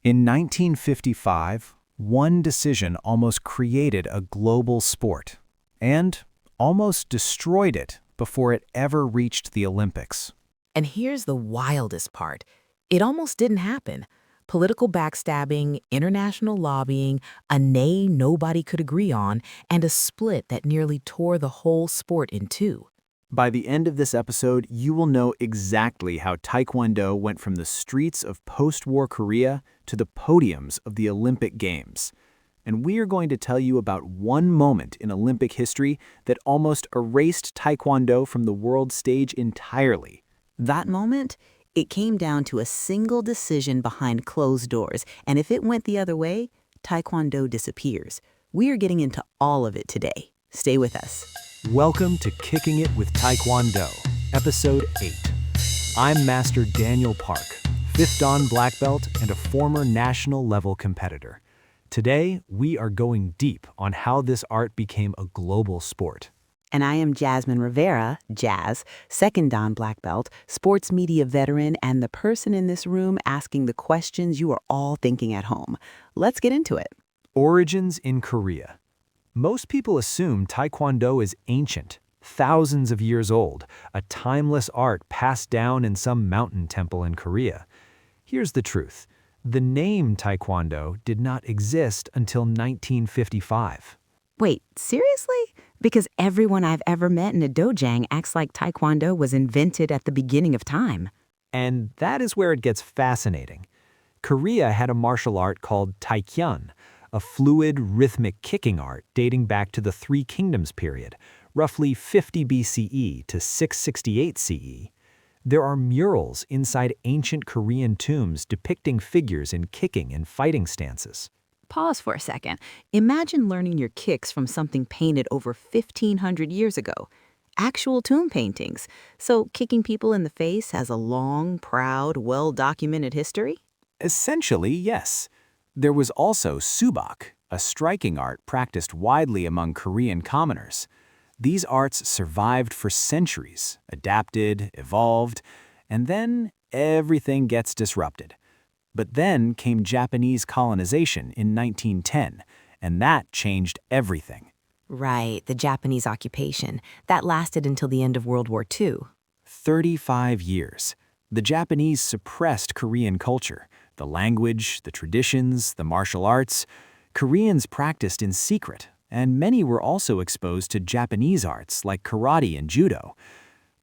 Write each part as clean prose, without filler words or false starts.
In 1955, one decision almost created a global sport and almost destroyed it before it ever reached the Olympics. And here's the wildest part. It almost didn't happen. Political backstabbing, international lobbying, a nay nobody could agree on, and a split that nearly tore the whole sport in two. By the end of this episode, you will know exactly how Taekwondo went from the streets of post-war Korea to the podiums of the Olympic Games. And we are going to tell you about one moment in Olympic history that almost erased Taekwondo from the world stage entirely. That moment? It came down to a single decision behind closed doors, and if it went the other way, Taekwondo disappears. We are getting into all of it today. Stay with us. Welcome to Kicking It with Taekwondo, Episode 8. I'm Master Daniel Park, 5th Dan black belt and a former national-level competitor. Today, we are going deep on how this art became a global sport. And I am Jasmine Rivera, Jazz, 2nd Dan black belt, sports media veteran, and the person in this room asking the questions you are all thinking at home. Let's get into it. Origins in Korea. Most people assume Taekwondo is ancient, thousands of years old, a timeless art passed down in some mountain temple in Korea. Here's the truth. The name Taekwondo did not exist until 1955. Wait, seriously? Because everyone I've ever met in a dojang acts like Taekwondo was invented at the beginning of time. And that is where it gets fascinating. Korea had a martial art called Taekyon, a fluid, rhythmic kicking art dating back to the Three Kingdoms period, roughly 50 BCE to 668 CE. There are murals inside ancient Korean tombs depicting figures in kicking and fighting stances. Pause for a second. Imagine learning your kicks from something painted over 1,500 years ago. Actual tomb paintings. So kicking people in the face has a long, proud, well-documented history? Essentially, yes. There was also subak, a striking art practiced widely among Korean commoners. These arts survived for centuries, adapted, evolved, and then everything gets disrupted. But then came Japanese colonization in 1910, and that changed everything. Right, the Japanese occupation. That lasted until the end of World War II. 35 years. The Japanese suppressed Korean culture, the language, the traditions, the martial arts. Koreans practiced in secret, and many were also exposed to Japanese arts like karate and judo.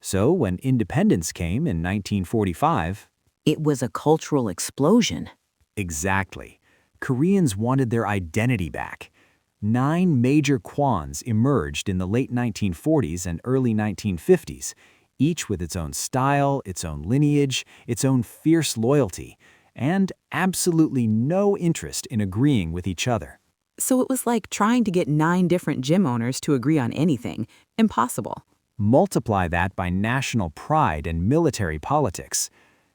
So when independence came in 1945, it was a cultural explosion. Exactly. Koreans wanted their identity back. 9 major kwons emerged in the late 1940s and early 1950s, each with its own style, its own lineage, its own fierce loyalty, and absolutely no interest in agreeing with each other. So it was like trying to get 9 different gym owners to agree on anything. Impossible. Multiply that by national pride and military politics.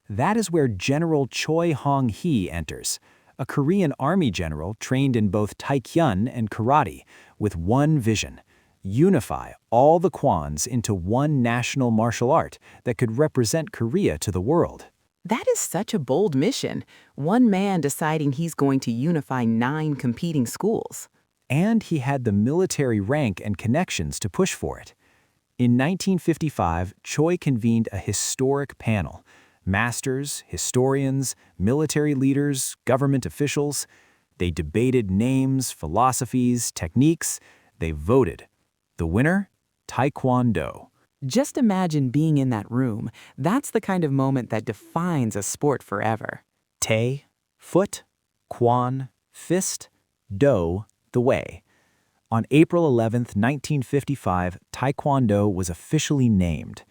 That is where General Choi Hong Hi enters, a Korean army general trained in both Taekyon and karate, with one vision: unify all the kwons into one national martial art that could represent Korea to the world. That is such a bold mission. One man deciding he's going to unify 9 competing schools. And he had the military rank and connections to push for it. In 1955, Choi convened a historic panel. Masters, historians, military leaders, government officials. They debated names, philosophies, techniques. They voted. The winner? Taekwondo. Just imagine being in that room. That's the kind of moment that defines a sport forever. Tae, foot, kwon, fist, do, the way. On April 11, 1955, Taekwondo was officially named.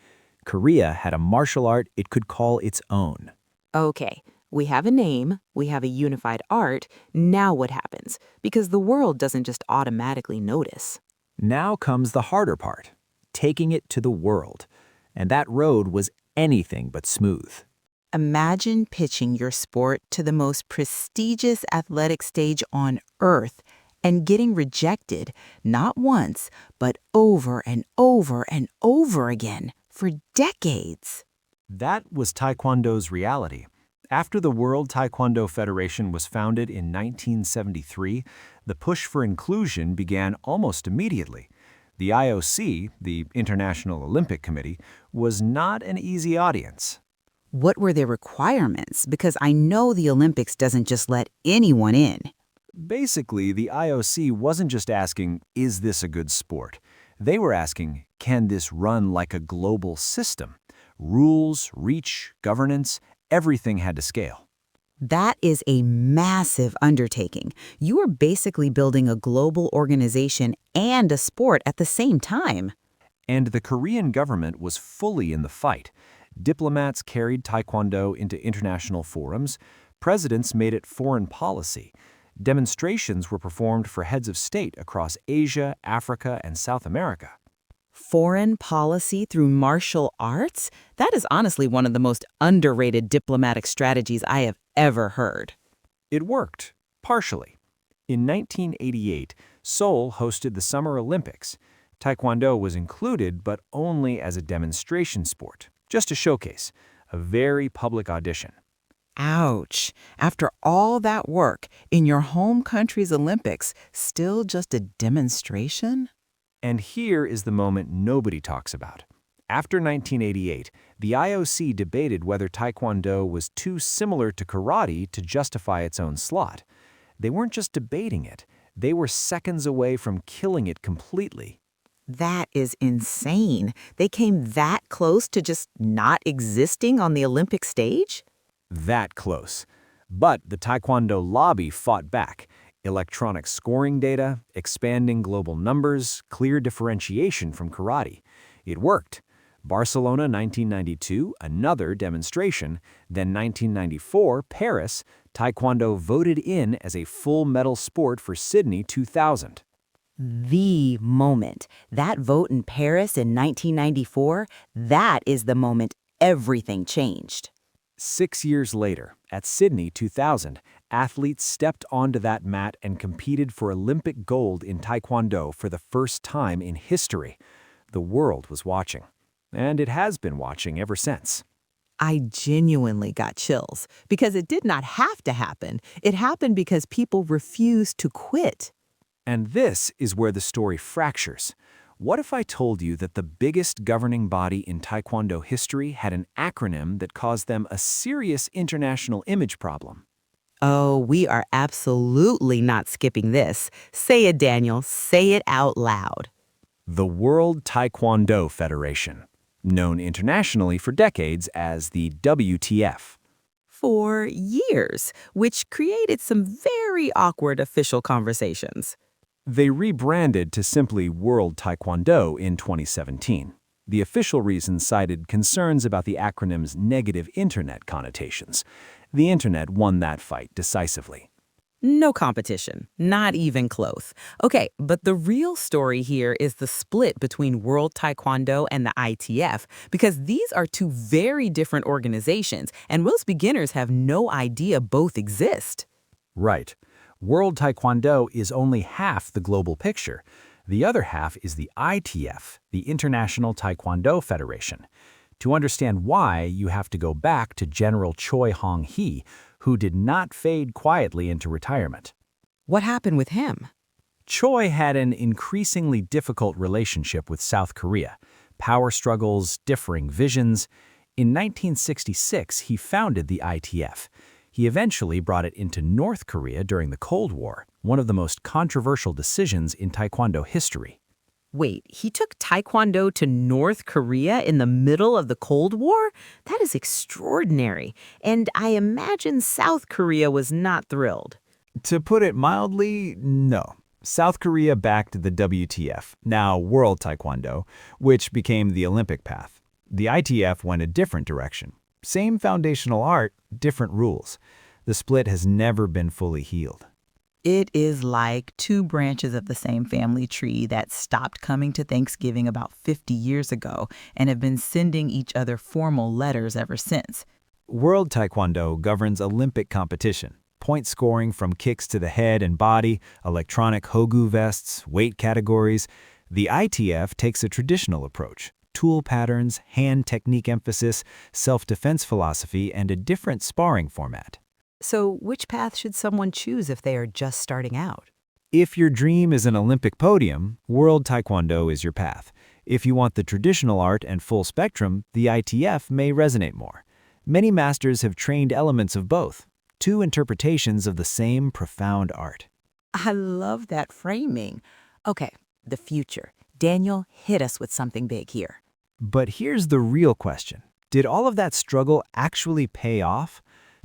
Korea had a martial art it could call its own. Okay, we have a name, we have a unified art. Now what happens? Because the world doesn't just automatically notice. Now comes the harder part. Taking it to the world. And that road was anything but smooth. Imagine pitching your sport to the most prestigious athletic stage on earth and getting rejected not once, but over and over and over again for decades. That was Taekwondo's reality. After the World Taekwondo Federation was founded in 1973, the push for inclusion began almost immediately. The IOC, the International Olympic Committee, was not an easy audience. What were their requirements? Because I know the Olympics doesn't just let anyone in. Basically, the IOC wasn't just asking, is this a good sport? They were asking, can this run like a global system? Rules, reach, governance, everything had to scale. That is a massive undertaking. You are basically building a global organization and a sport at the same time. And the Korean government was fully in the fight. Diplomats carried Taekwondo into international forums. Presidents made it foreign policy. Demonstrations were performed for heads of state across Asia, Africa, and South America. Foreign policy through martial arts? That is honestly one of the most underrated diplomatic strategies I have ever heard. It worked, partially. In 1988, Seoul hosted the Summer Olympics. Taekwondo was included, but only as a demonstration sport, just a showcase, a very public audition. Ouch. After all that work, in your home country's Olympics, still just a demonstration? And here is the moment nobody talks about. After 1988, the IOC debated whether Taekwondo was too similar to karate to justify its own slot. They weren't just debating it, they were seconds away from killing it completely. That is insane. They came that close to just not existing on the Olympic stage? That close. But the Taekwondo lobby fought back. Electronic scoring data, expanding global numbers, clear differentiation from karate. It worked. Barcelona 1992, another demonstration. Then 1994, Paris, Taekwondo voted in as a full medal sport for Sydney 2000. The moment. That vote in Paris in 1994, that is the moment everything changed. 6 years later, at Sydney 2000, athletes stepped onto that mat and competed for Olympic gold in Taekwondo for the first time in history. The world was watching, and it has been watching ever since. I genuinely got chills because it did not have to happen. It happened because people refused to quit. And this is where the story fractures. What if I told you that the biggest governing body in Taekwondo history had an acronym that caused them a serious international image problem? Oh, we are absolutely not skipping this. Say it, Daniel. Say it out loud. The World Taekwondo Federation, known internationally for decades as the WTF. For years, which created some very awkward official conversations. They rebranded to simply World Taekwondo in 2017. The official reason cited concerns about the acronym's negative internet connotations. The internet won that fight decisively. No competition, not even close. Okay, but the real story here is the split between World Taekwondo and the ITF, because these are two very different organizations, and most beginners have no idea both exist. Right. World Taekwondo is only half the global picture. The other half is the ITF, the International Taekwondo Federation. To understand why, you have to go back to General Choi Hong Hi, who did not fade quietly into retirement. What happened with him? Choi had an increasingly difficult relationship with South Korea, power struggles, differing visions. In 1966, he founded the ITF. He eventually brought it into North Korea during the Cold War, one of the most controversial decisions in Taekwondo history. Wait, he took Taekwondo to North Korea in the middle of the Cold War? That is extraordinary. And I imagine South Korea was not thrilled. To put it mildly, no. South Korea backed the WTF, now World Taekwondo, which became the Olympic path. The ITF went a different direction. Same foundational art, different rules. The split has never been fully healed. It is like two branches of the same family tree that stopped coming to Thanksgiving about 50 years ago and have been sending each other formal letters ever since. World Taekwondo governs Olympic competition. Point scoring from kicks to the head and body, electronic Hogu vests, weight categories. The ITF takes a traditional approach. tool patterns, hand technique emphasis, self-defense philosophy, and a different sparring format. So which path should someone choose if they are just starting out? If your dream is an Olympic podium, World Taekwondo is your path. If you want the traditional art and full spectrum, the ITF may resonate more. Many masters have trained elements of both, two interpretations of the same profound art. I love that framing. Okay, the future. Daniel, hit us with something big here. But here's the real question. Did all of that struggle actually pay off?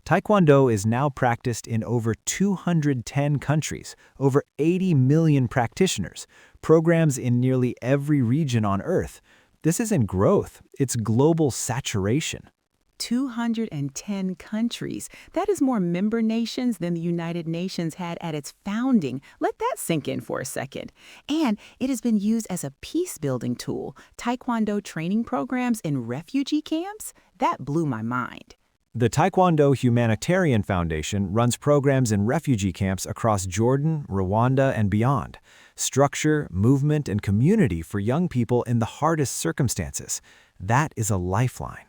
Taekwondo is now practiced in over 210 countries, over 80 million practitioners, programs in nearly every region on Earth. This isn't growth, it's global saturation. 210 countries. That is more member nations than the United Nations had at its founding. Let that sink in for a second. And it has been used as a peace-building tool. Taekwondo training programs in refugee camps? That blew my mind. The Taekwondo Humanitarian Foundation runs programs in refugee camps across Jordan, Rwanda, and beyond. Structure, movement, and community for young people in the hardest circumstances. That is a lifeline.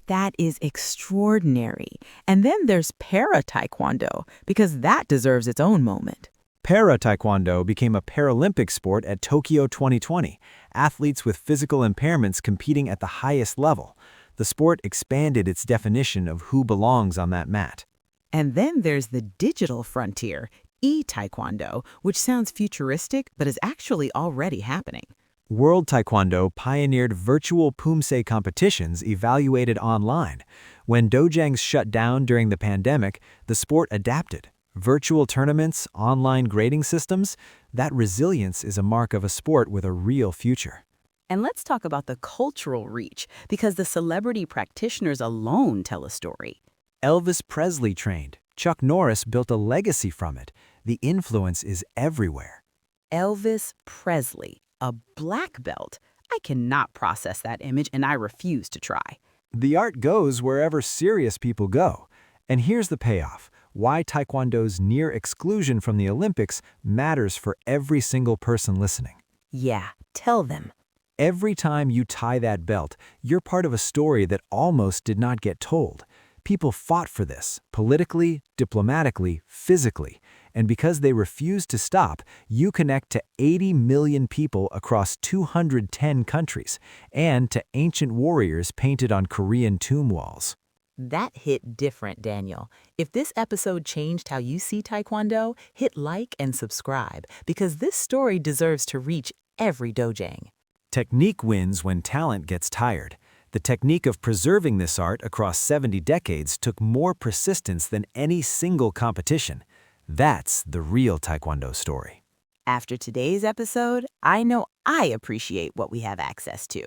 That is extraordinary. And then there's para-taekwondo, because that deserves its own moment. Para-taekwondo became a Paralympic sport at Tokyo 2020, athletes with physical impairments competing at the highest level. The sport expanded its definition of who belongs on that mat. And then there's the digital frontier, e-taekwondo, which sounds futuristic but is actually already happening. World Taekwondo pioneered virtual Poomsae competitions evaluated online. When dojangs shut down during the pandemic, the sport adapted. Virtual tournaments, online grading systems, that resilience is a mark of a sport with a real future. And let's talk about the cultural reach, because the celebrity practitioners alone tell a story. Elvis Presley trained. Chuck Norris built a legacy from it. The influence is everywhere. Elvis Presley, a black belt. I cannot process that image, and I refuse to try. The art goes wherever serious people go. And here's the payoff. Why Taekwondo's near exclusion from the Olympics matters for every single person listening. Yeah, tell them. Every time you tie that belt, you're part of a story that almost did not get told. People fought for this, politically, diplomatically, physically. And because they refused to stop, you connect to 80 million people across 210 countries, and to ancient warriors painted on Korean tomb walls. That hit different, Daniel. If this episode changed how you see Taekwondo, hit like and subscribe, because this story deserves to reach every dojang. Technique wins when talent gets tired. The technique of preserving this art across 70 decades took more persistence than any single competition. That's the real Taekwondo story. After today's episode, I know I appreciate what we have access to.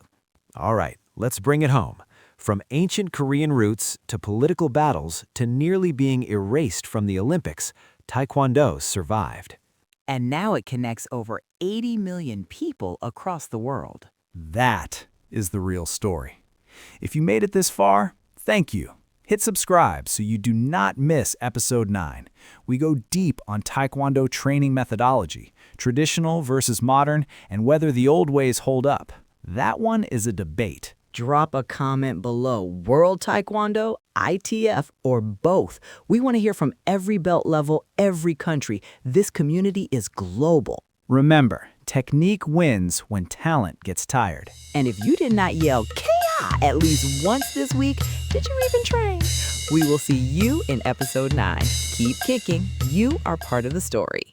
All right, let's bring it home. From ancient Korean roots to political battles to nearly being erased from the Olympics, Taekwondo survived. And now it connects over 80 million people across the world. That is the real story. If you made it this far, thank you. Hit subscribe so you do not miss episode 9. We go deep on Taekwondo training methodology, traditional versus modern, and whether the old ways hold up. That one is a debate. Drop a comment below, World Taekwondo, ITF, or both. We want to hear from every belt level, every country. This community is global. Remember, technique wins when talent gets tired. And if you did not yell "K.I." at least once this week, did you even train? We will see you in episode 9. Keep kicking. You are part of the story.